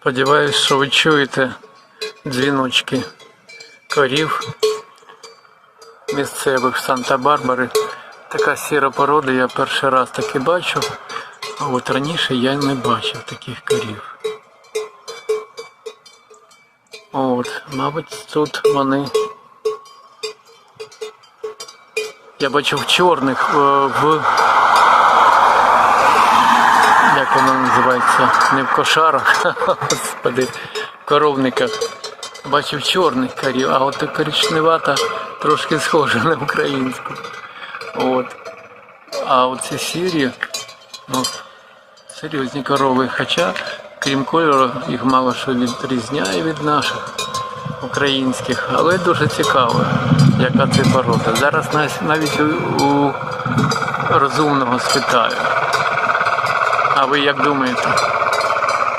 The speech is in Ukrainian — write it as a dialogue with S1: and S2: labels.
S1: Сподіваюсь, що ви чуєте дзвіночки корів місцевих Санта-Барбари. Така сіра порода, я перший раз таки бачу, а от раніше я не бачив таких корів. От, мабуть, тут вони, я бачив чорних як воно називається, не в кошарах, господи, коровниках. Бачив чорних корів, а от коричневата трошки схожа на українську. От. А оці сірі, ну, серйозні корови, хоча, крім кольору, їх мало що відрізняє від наших українських, але дуже цікаво, яка це порода. Зараз навіть у розумного спитаю. А ви як думаєте?